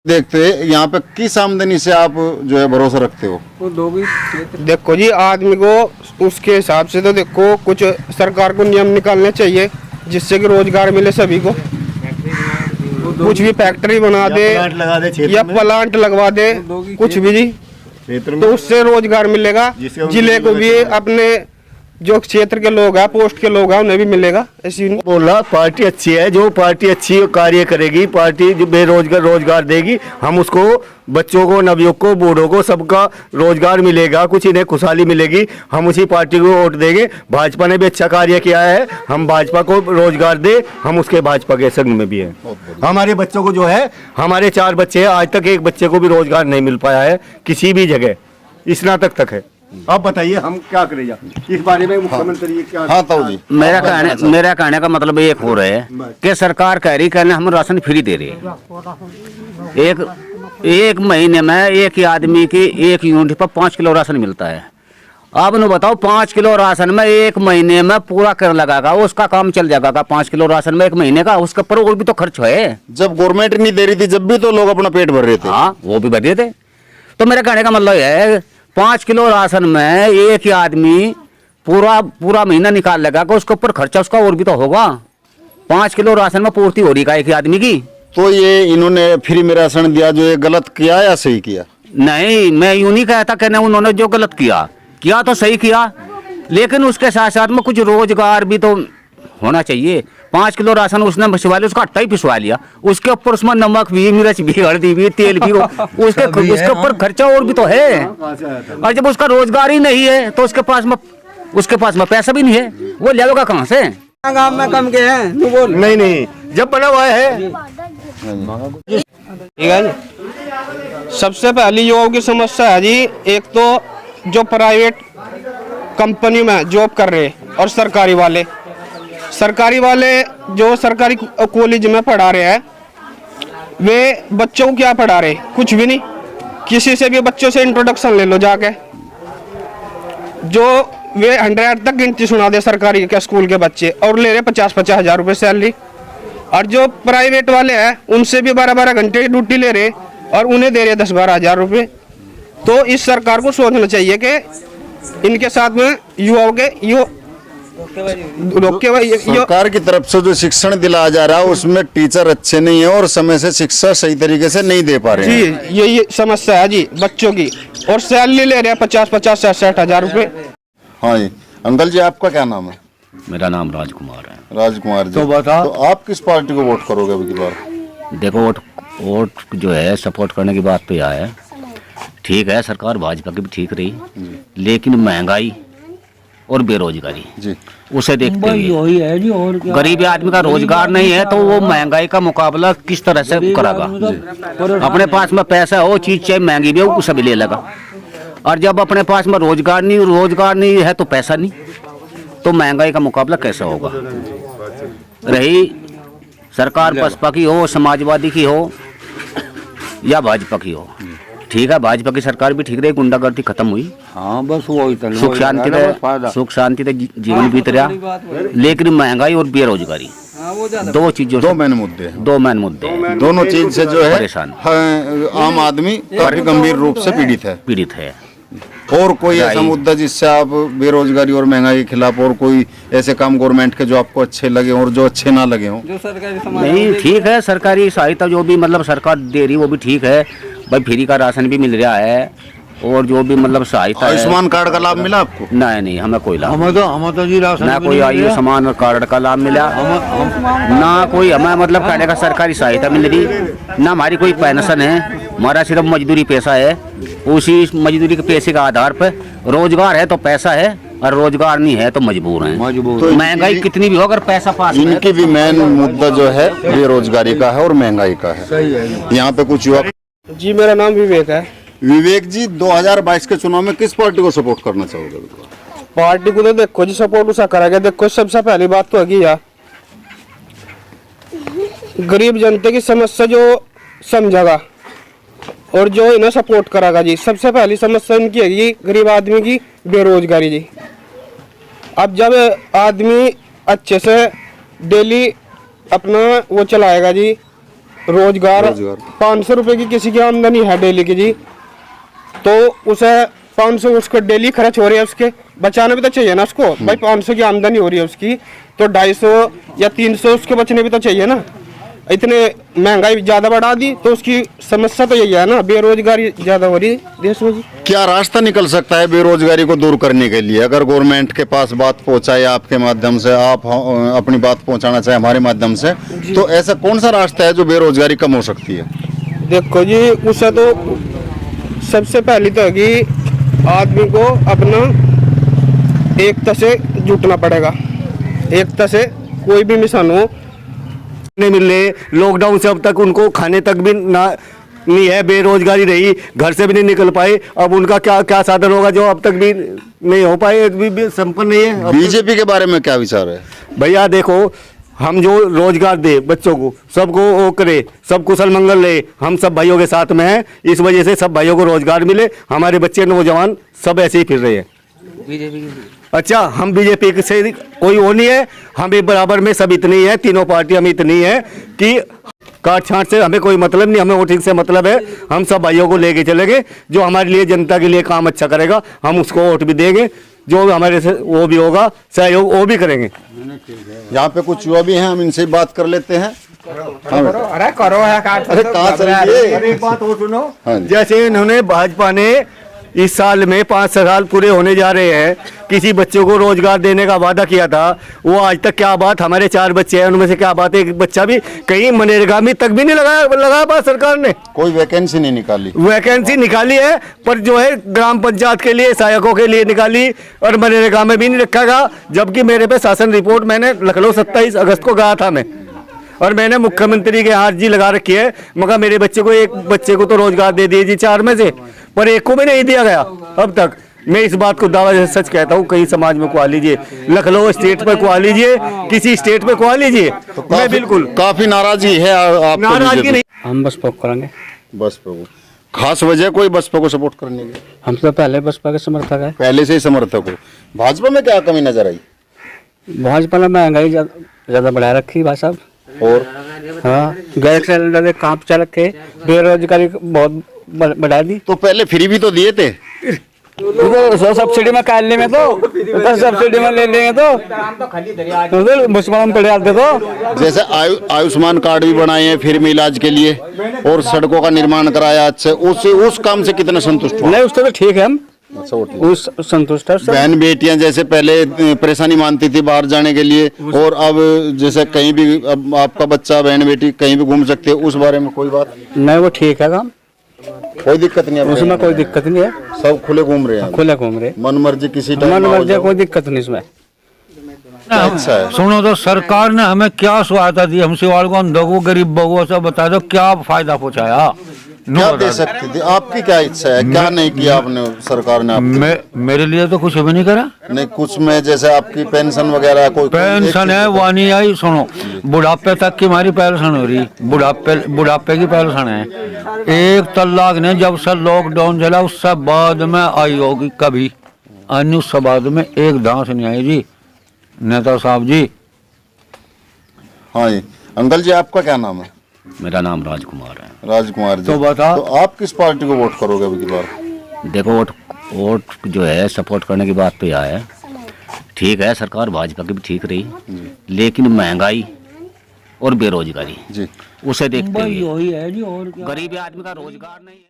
देखते यहाँ पे किस आमदनी से आप जो है भरोसा रखते हो? देखो जी, आदमी को उसके हिसाब से तो देखो कुछ सरकार को नियम निकालने चाहिए जिससे कि रोजगार मिले सभी को। कुछ भी फैक्ट्री बना दे या प्लांट लगवा दे, कुछ भी जी, तो उससे रोजगार मिलेगा। जिले को भी, अपने जो क्षेत्र के लोग हैं, पोस्ट के लोग हैं, उन्हें भी मिलेगा। ऐसी बोला पार्टी अच्छी है, जो पार्टी अच्छी कार्य करेगी, पार्टी जो बेरोजगार रोजगार देगी, हम उसको बच्चों को, नवयुवक को, बूढ़ों को सबका रोजगार मिलेगा, कुछ इन्हें खुशहाली मिलेगी, हम उसी पार्टी को वोट देंगे। भाजपा ने भी अच्छा कार्य किया है, हम भाजपा को रोजगार दे, हम उसके भाजपा के संग में भी हैं। हमारे बच्चों को जो है, हमारे 4 बच्चे हैं, आज तक एक बच्चे को भी रोजगार नहीं मिल पाया है किसी भी जगह, स्नातक तक है। आप बताइए हम क्या करें इस बारे में, मुख्यमंत्री क्या? हाँ ताऊ जी, मेरा कहने का मतलब एक हो रहा है कि सरकार कह रही कहने हम राशन फ्री दे रहे हैं। एक महीने में एक ही आदमी की एक यूनिट पर 5 किलो राशन मिलता है। आप न बताओ, 5 किलो राशन में एक महीने में पूरा कर लगागा, उसका काम चल जाएगा। 5 किलो राशन में एक महीने का, उसके ऊपर और भी तो खर्च है। जब गवर्नमेंट नहीं दे रही थी, जब भी तो लोग अपना पेट भर रहे थे। हाँ, वो भी भर रहे थे। तो मेरा कहने का मतलब है 5 किलो राशन में एक ही आदमी पूरा महीना निकाल लेगा, कि उसके ऊपर खर्चा उसका और भी तो होगा। 5 किलो राशन में पूर्ति हो रही है एक ही आदमी की। तो ये इन्होंने फ्री में राशन दिया, जो ये गलत किया या सही किया? नहीं, मैं यूं नहीं कहता कहने उन्होंने जो गलत किया तो सही किया, लेकिन उसके साथ साथ में कुछ रोजगार भी तो होना चाहिए। 5 किलो राशन उसने पिसवा लिया, उसका आटा ही पिसवा लिया, उसके ऊपर उसमें नमक भी, मिर्च भी, हल्दी भी, तेल भी, उसके ऊपर खर्चा और भी तो है। और जब उसका रोजगार ही नहीं है तो उसके पास में पैसा भी नहीं है, वो लेगा कहाँ से? गाँव में कम के हैं, नहीं, जब बना हुआ है। ठीक है जी। सबसे पहली युवाओं की समस्या है जी, एक तो जो प्राइवेट कंपनी में जॉब कर रहे और सरकारी वाले जो सरकारी कॉलेज में पढ़ा रहे हैं, वे बच्चों को क्या पढ़ा रहे? कुछ भी नहीं। किसी से भी बच्चों से इंट्रोडक्शन ले लो जाके, जो वे 100 तक गिनती सुना दे सरकारी के स्कूल के बच्चे, और ले रहे 50-50 हज़ार रुपये सैलरी। और जो प्राइवेट वाले हैं उनसे भी 12-12 घंटे की ड्यूटी ले रहे और उन्हें दे रहे 10-12 हज़ार रुपये। तो इस सरकार को सोचना चाहिए कि इनके साथ में युवाओं के सरकार की तरफ से जो शिक्षण दिलाया जा रहा है उसमें टीचर अच्छे नहीं है और समय से शिक्षा सही तरीके से नहीं दे पा रहे हैं जी। ये समस्या है जी बच्चों की, और सैलरी ले रहे हैं 50-50 60 हज़ार रुपये। हाँ जी। अंकल जी, आपका क्या नाम है? मेरा नाम राजकुमार है। राजकुमार जी, तो बता, तो आप किस पार्टी को वोट करोगे अभी की बार? देखो, वोट जो है सपोर्ट करने की बात पे आया है। ठीक है, सरकार भाजपा की भी ठीक रही, लेकिन महंगाई और बेरोजगारी जी, उसे देखते हुए गरीब आदमी का रोजगार नहीं है, तो वो महंगाई का मुकाबला किस तरह से करेगा? अपने पास में पैसा हो, चीज चाहे महंगी भी हो, उसे भी ले लेगा। और जब अपने पास में रोजगार नहीं है तो पैसा नहीं, तो महंगाई का मुकाबला कैसे होगा? रही सरकार बसपा की हो, समाजवादी की हो या भाजपा की हो, ठीक है, भाजपा की सरकार भी ठीक रही, गुंडागर्दी खत्म हुई। हाँ, बस वो सुख शांति से जीवन बीत रहा। लेकिन महंगाई और बेरोजगारी, दो चीजों, दो मेन मुद्दे, दोनों चीज से जो है परेशान आम आदमी काफी गंभीर रूप से पीड़ित है। और कोई ऐसा मुद्दा जिससे आप बेरोजगारी और महंगाई के खिलाफ, और कोई ऐसे काम गवर्नमेंट के जो आपको अच्छे लगे और जो अच्छे ना लगे हों? नहीं, ठीक है, सरकारी सहायता जो भी मतलब सरकार दे रही वो भी ठीक है भाई, फ्री का राशन भी मिल रहा है, और जो भी मतलब सहायता है। आयुष्मान कार्ड का लाभ मिला आपको? नहीं, हमें कोई लाभ, ना कोई आयुष्मान कार्ड का लाभ मिला, ना कोई हमें मतलब कहने का सरकारी सहायता मिल रही, ना हमारी कोई पेंशन है। हमारा सिर्फ मजदूरी पैसा है, उसी मजदूरी के पैसे के आधार पर रोजगार है तो पैसा है, और रोजगार नहीं है तो मजबूर हैं। तो महंगाई कितनी भी हो, अगर पैसा पास, इनकी भी मेन मुद्दा जो है बेरोजगारी का है और महंगाई का है। यहाँ पे कुछ युवा। जी, मेरा नाम विवेक है। विवेक जी, 2022 के चुनाव में किस पार्टी को सपोर्ट करना चाहोगे? पार्टी को तो देखो जी, सपोर्ट उसा करेगा। देखो, सबसे पहली बात तो है यार, गरीब जनता की समस्या जो समझेगा और जो इन्हें सपोर्ट करेगा जी। सबसे पहली समस्या इनकी है जी, गरीब आदमी की बेरोजगारी जी। अब जब आदमी अच्छे से डेली अपना वो चलाएगा जी, रोजगार रोजगार। 500 रुपए की किसी की आमदनी है डेली की जी, तो उसे 500 उसको डेली खर्च हो रही है, उसके बचाना भी तो चाहिए ना उसको। भाई 500 की आमदनी हो रही है उसकी, तो 250 या 300 उसके बचने भी तो चाहिए ना। इतने महंगाई ज्यादा बढ़ा दी तो उसकी समस्या तो यही है ना, बेरोजगारी ज्यादा हो रही है देश में जी। क्या रास्ता निकल सकता है बेरोजगारी को दूर करने के लिए? अगर गवर्नमेंट के पास बात पहुंचाए आपके माध्यम से, आप अपनी बात पहुंचाना चाहे हमारे माध्यम से, तो ऐसा कौन सा रास्ता है जो बेरोजगारी कम हो सकती है? देखो जी, उससे तो सबसे पहली तो होगी आदमी को अपना एकता से जुटना पड़ेगा। एकता से कोई भी मिशन हो नहीं मिल रहे, लॉकडाउन से अब तक उनको खाने तक भी ना नहीं है, बेरोजगारी रही, घर से भी नहीं निकल पाए। अब उनका क्या क्या साधन होगा जो अब तक भी नहीं हो पाए, भी संपन्न नहीं है। बीजेपी के बारे में क्या विचार है? भैया देखो, हम जो रोजगार दे बच्चों को, सबको वो करे, सब कुशल मंगल ले, हम सब भाइयों के साथ में हैं। इस वजह से सब भाइयों को रोजगार मिले, हमारे बच्चे नौजवान सब ऐसे ही फिर रहे हैं। अच्छा, हम बीजेपी से कोई वो नहीं है, हम भी बराबर में सब इतनी है, तीनों पार्टी हम इतनी है कि काट छांट से हमें कोई मतलब नहीं, हमें वोटिंग से मतलब है। हम सब भाइयों को लेके चलेंगे, जो हमारे लिए जनता के लिए काम अच्छा करेगा हम उसको वोट भी देंगे, जो हमारे से वो भी होगा सहयोग वो भी करेंगे। यहाँ पे कुछ युवा भी हैं, हम इनसे बात कर लेते हैं। अरे करो है अरे कहाँ चलिए? एक बात और सुनो, हाँ जी। जैसे इन्होंने भाजपा ने इस साल में 5 साल पूरे होने जा रहे हैं, किसी बच्चे को रोजगार देने का वादा किया था, वो आज तक क्या बात, हमारे 4 बच्चे हैं उनमें से क्या बात है, एक बच्चा भी कहीं मनरेगा में तक भी नहीं लगा पास सरकार ने कोई वैकेंसी नहीं निकाली। वैकेंसी निकाली है पर जो है ग्राम पंचायत के लिए, सहायकों के लिए निकाली, और मनरेगा में भी नहीं रखा गया। जबकि मेरे पे शासन रिपोर्ट मैंने लखनऊ 27 अगस्त को गया था मैं, और मैंने मुख्यमंत्री के हाथ जी लगा रखी है, मगर मेरे बच्चे को, एक बच्चे को तो रोजगार दे दिए जी 4 में से, पर एक को भी नहीं दिया गया अब तक। मैं इस बात को दावा से सच कहता हूँ, कहीं समाज में कुआ लीजिए, लखनऊ स्टेट पर कुआ लीजिए, किसी स्टेट पर कुआ लीजिए, मैं बिल्कुल काफी नाराजगी है आपको? नाराजगी नहीं। हम बसपा को करेंगे। बसपा को खास वजह कोई बसपा को सपोर्ट करने की? हम तो पहले बसपा के समर्थक है। पहले से ही समर्थक हो। भाजपा में क्या कमी नजर आई? भाजपा ने महंगाई ज्यादा बढ़ा रखी भाई साहब, और हाँ गैस सिलेंडर काम चल रखे, बेरोजगारी बहुत बढ़ा दी। तो पहले फ्री भी तो दिए थे। सब्सिडी में काटने में तो सब्सिडी में ले लेंगे तो मुसलमान पड़े आते तो। जैसे आयुष्मान कार्ड भी बनाए हैं फ्री में इलाज के लिए, और सड़कों का निर्माण कराया अच्छे, उस काम से कितने संतुष्ट हो? नहीं उससे तो ठीक है, हम अच्छा, वो ठीक। उस संतुष्ट है। बहन बेटियां जैसे पहले परेशानी मानती थी बाहर जाने के लिए, और अब जैसे कहीं भी अब आपका बच्चा बहन बेटी कहीं भी घूम सकते हैं, उस बारे में कोई बात? नहीं वो ठीक है काम, कोई दिक्कत नहीं है उसमें कोई दिक्कत नहीं है, सब खुले घूम रहे हैं, खुले घूम रहे, मन मर्जी किसी मन मर्जी, कोई दिक्कत नहीं इसमें। अच्छा है। सुनो तो सरकार ने हमें क्या सहायता दी, हम सिवाड़ को, अंधों को, गरीबों को, सब बता दो क्या फायदा पहुंचाया? क्या दे सकती थी? आपकी क्या इच्छा है? क्या नहीं किया आपने, सरकार ने आपको? मेरे लिए तो कुछ भी नहीं करा। नहीं, कुछ में जैसे आपकी पेंशन वगैरह कोई पेंशन है वो नहीं आई। सुनो, बुढ़ापे तक की हमारी पेंशन हो रही, बुढ़ापे की पेंशन है। 1 तलाक ने जब से लॉकडाउन चला उससे बाद में आई होगी कभी, अन्य उससे बाद में एक दांत नहीं आई जी नेता साहब जी। हाँ जी अंकल जी, आपका क्या नाम है? मेरा नाम राजकुमार है। राजकुमार जी। तो बता, तो आप किस पार्टी को वोट करोगे अभी की बार? देखो वोट जो है सपोर्ट करने की बात पे आया है, ठीक है सरकार भाजपा की भी ठीक रही, लेकिन महंगाई और बेरोजगारी जी उसे देखते हुए यही है जी, और गरीब आदमी का रोजगार नहीं है।